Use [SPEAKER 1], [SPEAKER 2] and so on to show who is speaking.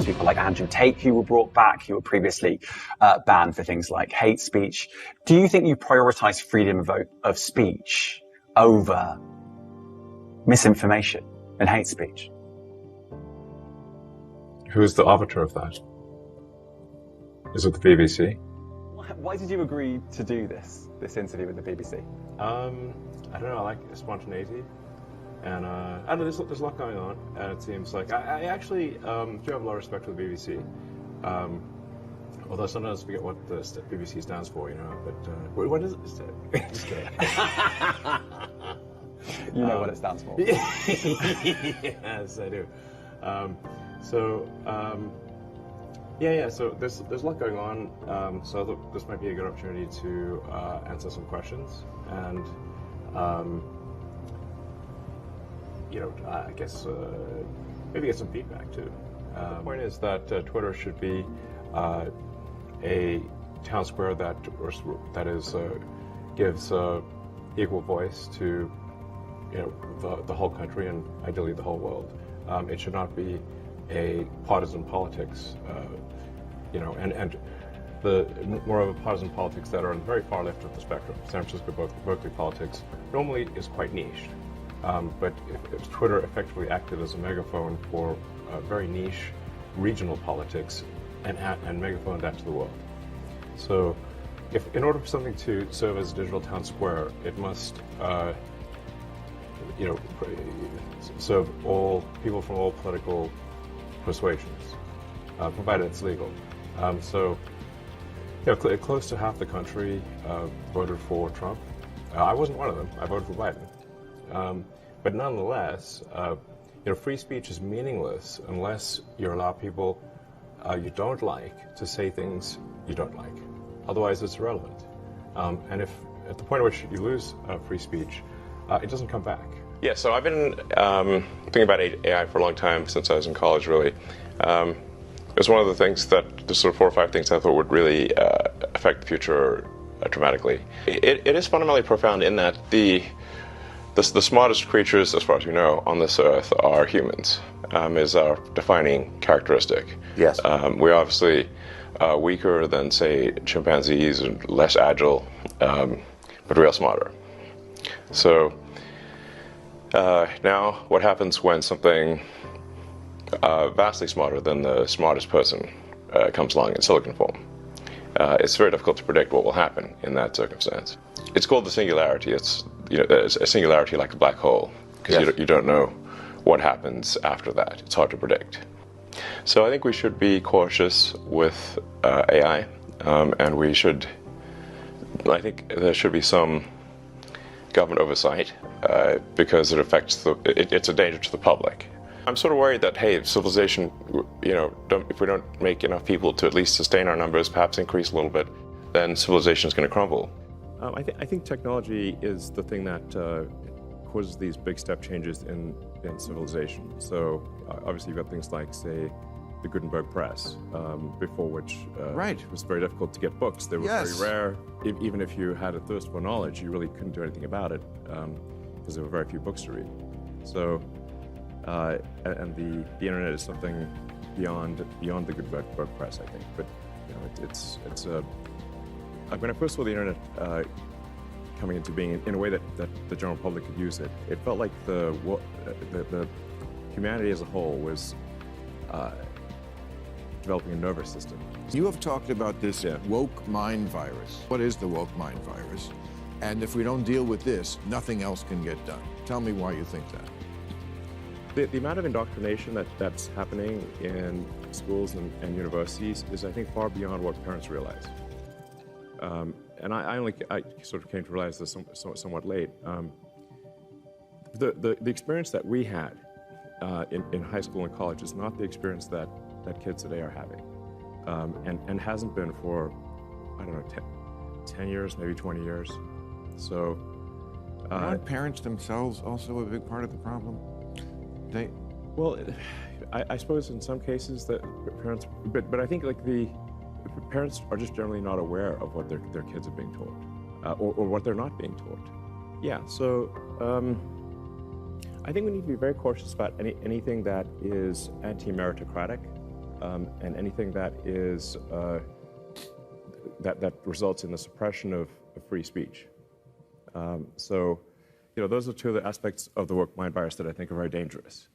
[SPEAKER 1] people like Andrew Tate who were brought back, who were previously banned for things like hate speech. Do you think you prioritize freedom of speech over misinformation and hate speech?
[SPEAKER 2] Who's the arbiter of that? Is it the BBC?
[SPEAKER 1] Why did you agree to do this interview with the BBC?
[SPEAKER 2] I don't know. I like spontaneity, and I don't know. There's a lot going on, and it seems like I actually do have a lot of respect for the BBC. Although sometimes I forget what the BBC stands for, you know. But what is it? Just kidding.
[SPEAKER 1] You know what it stands for.
[SPEAKER 2] Yes, I do. So there's a lot going on. So this might be a good opportunity to answer some questions and I guess maybe get some feedback too. The point is that Twitter should be a town square that gives equal voice to the whole country and ideally the whole world. It should not be a partisan politics, and the more of a partisan politics that are on the very far left of the spectrum. San Francisco, Berkeley politics normally is quite niche, but if Twitter effectively acted as a megaphone for very niche regional politics and megaphone that to the world. So, in order for something to serve as a digital town square, it must serve all people from all political persuasions, provided it's legal. Close to half the country voted for Trump. I wasn't one of them. I voted for Biden. But nonetheless, free speech is meaningless unless you allow people you don't like to say things you don't like. Otherwise, it's irrelevant. And if at the point at which you lose free speech, it doesn't come back.
[SPEAKER 3] Yeah, so I've been thinking about AI for a long time, since I was in college, really. It was one of the things the sort of 4 or 5 things I thought would really affect the future dramatically. It is fundamentally profound in that the smartest creatures, as far as we know, on this earth are humans, is our defining characteristic.
[SPEAKER 4] Yes.
[SPEAKER 3] We're obviously weaker than, say, chimpanzees and less agile, but we are smarter. So now what happens when something vastly smarter than the smartest person comes along in silicon form? It's very difficult to predict what will happen in that circumstance. It's called the singularity. It's a singularity like a black hole, because you don't know what happens after that. It's hard to predict. So I think we should be cautious with AI, and I think there should be some government oversight, because it affects it's a danger to the public. I'm sort of worried that, hey, civilization, if we don't make enough people to at least sustain our numbers, perhaps increase a little bit, then civilization is going to crumble.
[SPEAKER 2] I think technology is the thing that causes these big step changes in civilization. So obviously you've got things like, say, the Gutenberg press, before which it was very difficult to get books. They were very rare. Even if you had a thirst for knowledge, you really couldn't do anything about it, because there were very few books to read. So, and the internet is something beyond the Gutenberg press, I think. But it's when I first saw the internet coming into being in a way that the general public could use it, it felt like the humanity as a whole was developing a nervous system.
[SPEAKER 4] You have talked about this woke mind virus. What is the woke mind virus? And if we don't deal with this, nothing else can get done. Tell me why you think that.
[SPEAKER 2] The amount of indoctrination that's happening in schools and universities is, I think, far beyond what parents realize. And I sort of came to realize this somewhat late. The experience that we had in high school and college is not the experience that kids today are having, and hasn't been for, I don't know, 10 years, maybe 20 years. So,
[SPEAKER 4] aren't parents themselves also a big part of the problem?
[SPEAKER 2] I suppose in some cases that parents, but I think like the parents are just generally not aware of what their kids are being taught, or what they're not being taught. Yeah, so I think we need to be very cautious about anything that is anti-meritocratic. and anything that is that results in the suppression of free speech. So, those are two of the aspects of the woke mind virus that I think are very dangerous.